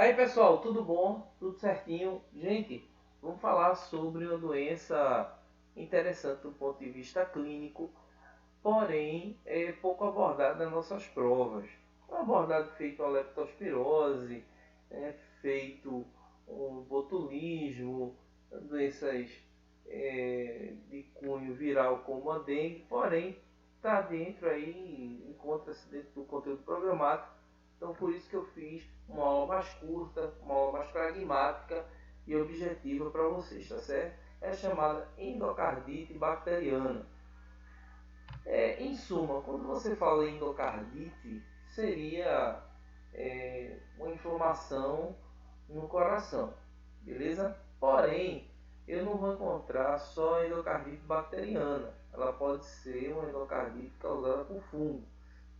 Aí pessoal, tudo bom? Tudo certinho? Gente, vamos falar sobre uma doença interessante do ponto de vista clínico, porém é pouco abordada nas nossas provas. É abordado feito a leptospirose, é feito o botulismo, doenças de cunho viral como a dengue, porém está dentro aí, encontra-se dentro do conteúdo programático. Então por isso que eu fiz uma aula mais curta, uma aula mais pragmática e objetiva para vocês, tá certo? É chamada endocardite bacteriana. Em suma, quando você fala em endocardite, seria uma inflamação no coração, beleza? Porém, eu não vou encontrar só endocardite bacteriana, ela pode ser uma endocardite causada por fungo.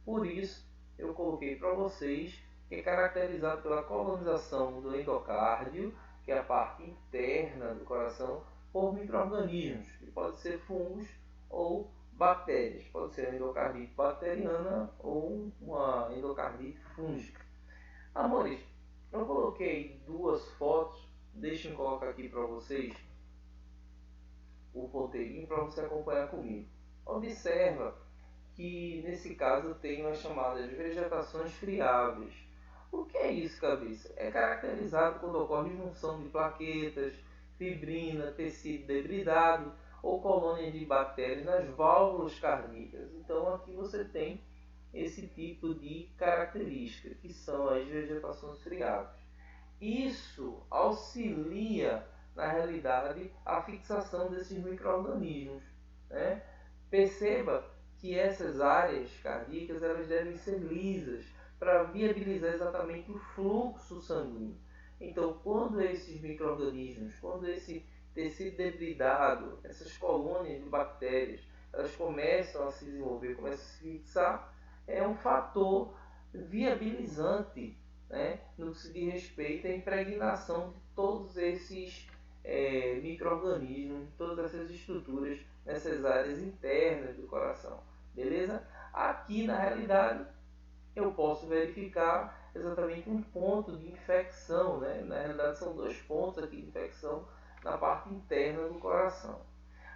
Por isso, eu coloquei para vocês que é caracterizado pela colonização do endocárdio, que é a parte interna do coração, por micro-organismos, que pode ser fungos ou bactérias. Pode ser endocardite bacteriana ou uma endocardite fúngica. Amores, eu coloquei duas fotos, deixa eu colocar aqui para vocês o roteirinho para você acompanhar comigo. Observa que nesse caso tem as chamadas vegetações friáveis. O que é isso, cabeça? É caracterizado quando ocorre junção de plaquetas, fibrina, tecido debridado ou colônia de bactérias nas válvulas cardíacas. Então aqui você tem esse tipo de característica, que são as vegetações friáveis. Isso auxilia, na realidade, a fixação desses micro-organismos, né? Perceba que essas áreas cardíacas elas devem ser lisas para viabilizar exatamente o fluxo sanguíneo. Então, quando esses micro-organismos, quando esse tecido debridado, essas colônias de bactérias, elas começam a se desenvolver, começam a se fixar, é um fator viabilizante, né, no que se diz respeito à impregnação de todos esses micro-organismos, todas essas estruturas nessas áreas internas do coração. Beleza? Aqui na realidade eu posso verificar exatamente um ponto de infecção, né? Na realidade são dois pontos aqui de infecção na parte interna do coração.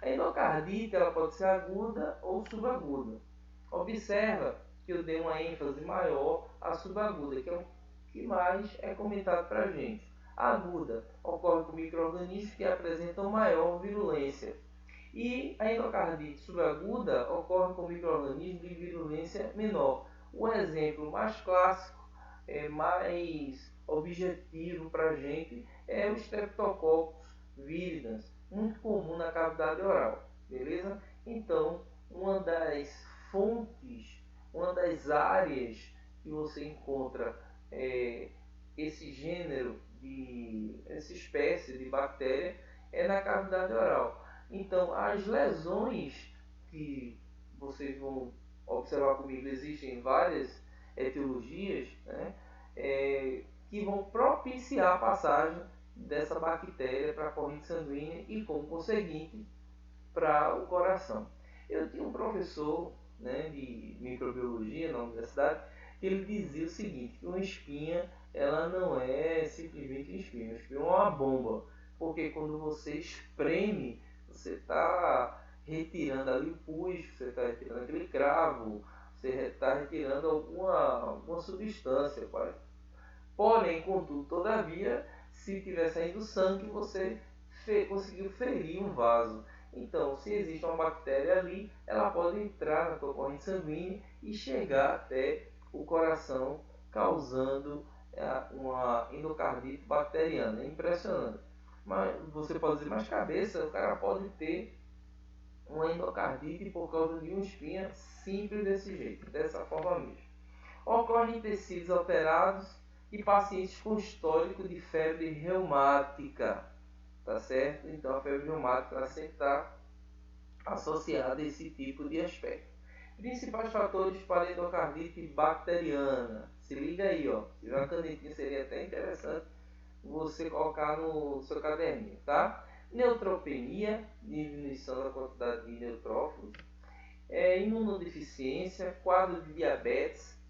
A endocardite ela pode ser aguda ou subaguda. Observa que eu dei uma ênfase maior à subaguda, que é o que mais é comentado para a gente. A aguda ocorre com micro-organismos que apresentam maior virulência. E a endocardite subaguda ocorre com micro-organismos de virulência menor. O exemplo mais clássico, mais objetivo para a gente, é o Streptococcus viridans, muito comum na cavidade oral. Beleza? Então, uma das fontes, uma das áreas que você encontra esse gênero, essa espécie de bactéria, é na cavidade oral. Então, as lesões que vocês vão observar comigo, existem várias etiologias, né, que vão propiciar a passagem dessa bactéria para a corrente sanguínea e, como conseguinte, para o coração. Eu tinha um professor, né, de microbiologia na universidade, que ele dizia o seguinte, que uma espinha ela não é simplesmente uma espinha é uma bomba, porque quando você espreme, você está retirando ali o pus, você está retirando aquele cravo, você está retirando alguma substância. Porém, contudo, todavia, se tiver saindo sangue, você conseguiu ferir um vaso. Então, se existe uma bactéria ali, ela pode entrar na tua corrente sanguínea e chegar até o coração, causando uma endocardite bacteriana. É impressionante. Mas você pode dizer, mas cabeça, o cara pode ter uma endocardite por causa de uma espinha simples desse jeito, dessa forma mesmo. Ocorre em tecidos alterados e pacientes com histórico de febre reumática, tá certo? Então a febre reumática sempre está associada a esse tipo de aspecto. Principais fatores para endocardite bacteriana. Se liga aí, ó. Se tiver uma canetinha seria até interessante você colocar no seu caderninho, tá? Neutropenia, diminuição da quantidade de neutrófilos, imunodeficiência, quadro de diabetes,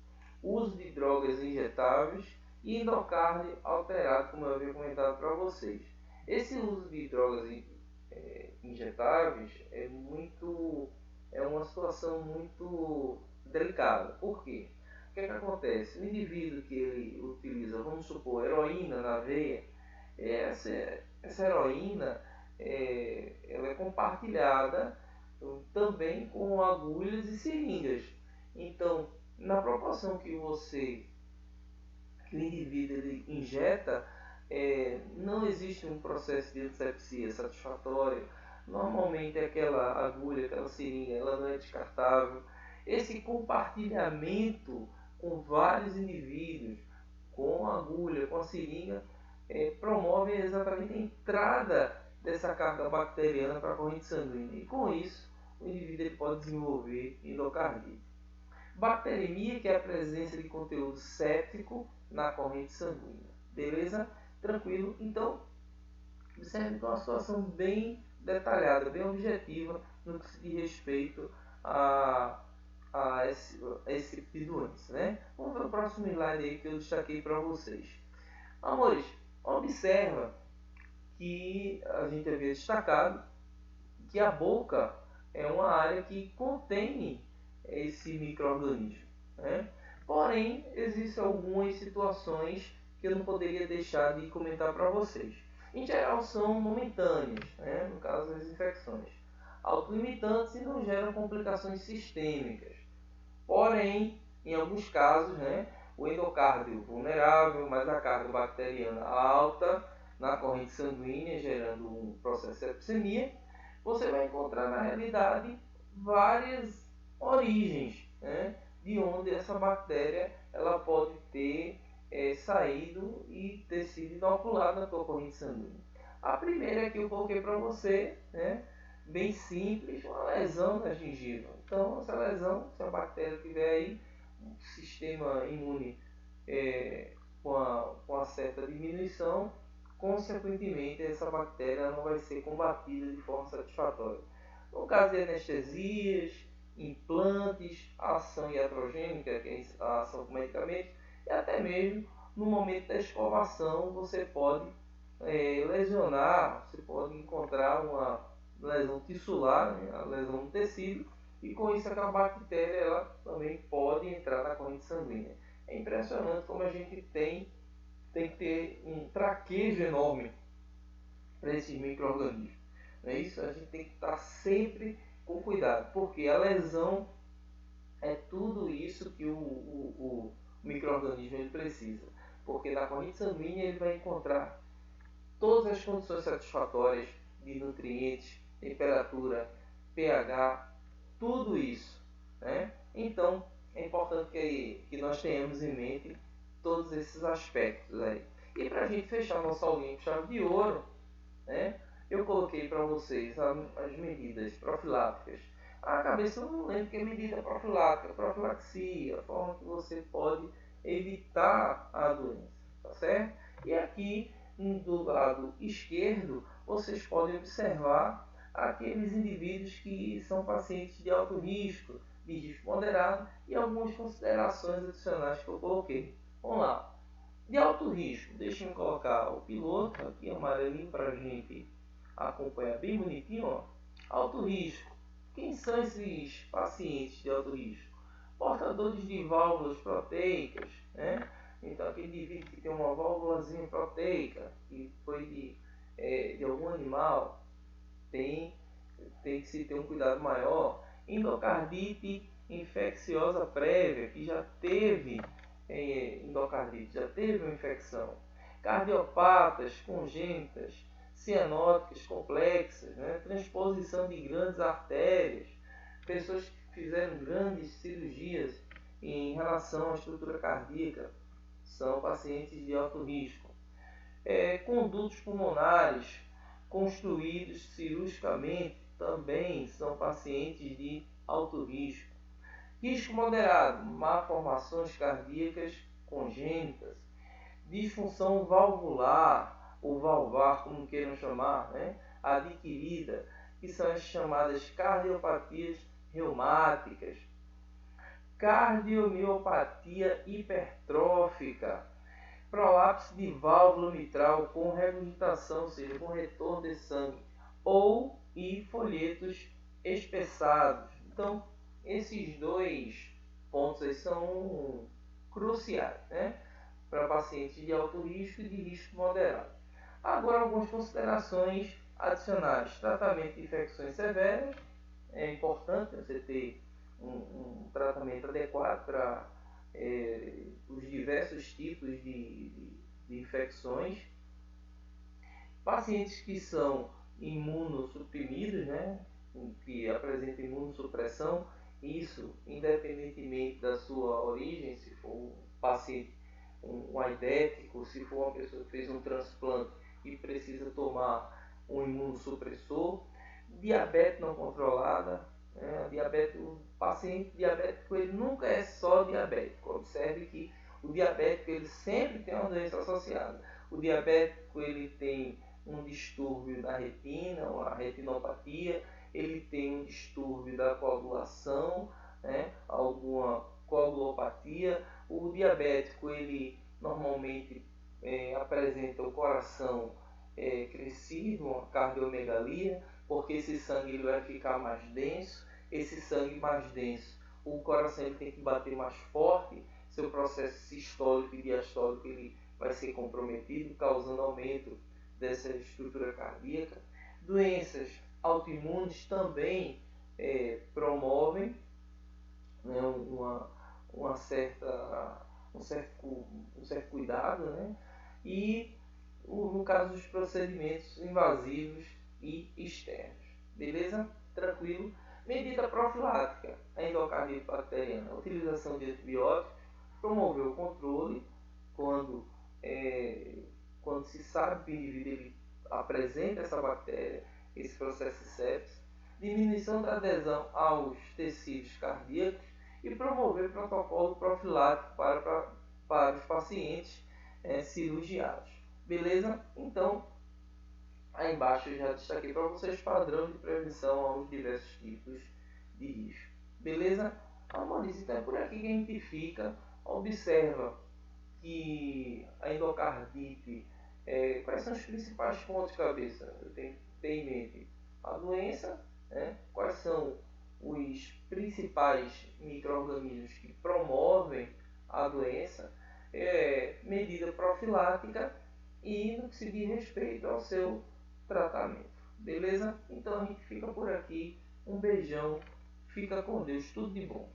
uso de drogas injetáveis e endocárdio alterado, como eu havia comentado para vocês. Esse uso de drogas injetáveis é uma situação muito delicada. Por quê? O que acontece? O indivíduo que ele utiliza, vamos supor, heroína na veia, essa, essa heroína ela é compartilhada também com agulhas e seringas. Então, na proporção que o indivíduo ele injeta, não existe um processo de antisepsia satisfatório. Normalmente aquela agulha, aquela seringa, ela não é descartável. Esse compartilhamento com vários indivíduos, com a agulha, com a seringa, promove exatamente a entrada dessa carga bacteriana para a corrente sanguínea. E com isso, o indivíduo ele pode desenvolver endocardite. Bacteremia, que é a presença de conteúdo séptico na corrente sanguínea. Beleza? Tranquilo? Então, observe que é uma situação bem detalhada, bem objetiva no que se diz respeito a esse tipo de doença, né? Vamos ver o próximo slide aí que eu destaquei para vocês. Amores, observa que a gente havia destacado que a boca é uma área que contém esse micro-organismo, né? Porém, existem algumas situações que eu não poderia deixar de comentar para vocês. Em geral, são momentâneas, né? No caso das infecções, autolimitantes e não geram complicações sistêmicas. Porém, em alguns casos, né, o endocárdio vulnerável, mas a carga bacteriana alta na corrente sanguínea, gerando um processo de sepsemia, você vai encontrar na realidade várias origens, né, de onde essa bactéria ela pode ter saído e ter sido inoculada na tua corrente sanguínea. A primeira que eu coloquei para você, né, bem simples, uma lesão na gengiva. Então, essa lesão, se a bactéria estiver aí, um sistema imune com a certa diminuição, consequentemente, essa bactéria não vai ser combatida de forma satisfatória. No caso de anestesias, implantes, ação iatrogênica, que é a ação com medicamentos, e até mesmo no momento da escovação, você pode lesionar, você pode encontrar uma lesão tissular, né, a lesão no tecido, e com isso aquela bactéria ela também pode entrar na corrente sanguínea. É impressionante como a gente tem que ter um traquejo enorme para esses micro-organismos. Não é isso? A gente tem que estar sempre com cuidado, porque a lesão é tudo isso que o micro-organismo ele precisa. Porque na corrente sanguínea ele vai encontrar todas as condições satisfatórias de nutrientes, temperatura, pH, tudo isso, né? Então, é importante que nós tenhamos em mente todos esses aspectos aí. E para a gente fechar nossa aulinha com chave de ouro, né, eu coloquei para vocês as medidas profiláticas. A cabeça eu não lembro que é medida profilática, profilaxia, a forma que você pode evitar a doença, tá certo? E aqui do lado esquerdo, vocês podem observar aqueles indivíduos que são pacientes de alto risco, de risco moderado e algumas considerações adicionais que eu coloquei. Vamos lá. De alto risco, deixa eu colocar o piloto aqui amarelinho para a gente acompanhar bem bonitinho. Ó. Alto risco. Quem são esses pacientes de alto risco? Portadores de válvulas proteicas, né? Então aquele indivíduo que tem uma válvulazinha proteica, que foi de algum animal, tem que se ter um cuidado maior. Endocardite infecciosa prévia, que já teve endocardite, já teve uma infecção. Cardiopatas congênitas, cianóticas complexas, né? Transposição de grandes artérias, pessoas que fizeram grandes cirurgias em relação à estrutura cardíaca, são pacientes de alto risco. Condutos pulmonares construídos cirurgicamente também são pacientes de alto risco. Risco moderado, malformações cardíacas congênitas, disfunção valvular, ou valvar, como queiram chamar, né, adquirida, que são as chamadas cardiopatias reumáticas, cardiomiopatia hipertrófica, prolapse de válvula mitral com regurgitação, ou seja, com retorno de sangue, ou e folhetos espessados. Então, esses dois pontos aí são cruciais, né, para pacientes de alto risco e de risco moderado. Agora, algumas considerações adicionais. Tratamento de infecções severas. É importante você ter um tratamento adequado para os diversos tipos de infecções. Pacientes que são imunossuprimidos, né, que apresentam imunossupressão, isso independentemente da sua origem, se for um paciente um aidético, se for uma pessoa que fez um transplante e precisa tomar um imunossupressor. Diabetes não controlada, né? O paciente diabético ele nunca é só diabético. Observe que o diabético ele sempre tem uma doença associada. O diabético ele tem um distúrbio da retina, uma retinopatia, ele tem um distúrbio da coagulação, né? Alguma coagulopatia. O diabético ele normalmente apresenta o coração crescido, uma cardiomegalia, porque esse sangue ele vai ficar mais denso. Esse sangue mais denso, o coração ele tem que bater mais forte, seu processo sistólico e diastólico ele vai ser comprometido, causando aumento dessa estrutura cardíaca. Doenças autoimunes também promovem, né, uma certa, um certo cuidado, né? E no caso dos procedimentos invasivos e externos. Beleza? Tranquilo? Medida profilática, a endocardite bacteriana, a utilização de antibióticos, promover o controle quando, quando se sabe que o indivíduo ele apresenta essa bactéria, esse processo de sepsis, diminuição da adesão aos tecidos cardíacos e promover protocolo profilático para os pacientes cirurgiados. Beleza? Então, aí embaixo eu já destaquei para vocês padrão de prevenção aos diversos tipos de risco. Beleza? Então, Maurício, então é por aqui que a gente fica. Observa que a endocardite, quais são os principais pontos de cabeça? Eu tenho que ter em mente a doença, né? Quais são os principais micro-organismos que promovem a doença, medida profilática e no que se diz respeito ao seu tratamento. Beleza? Então a gente fica por aqui. Um beijão. Fica com Deus. Tudo de bom.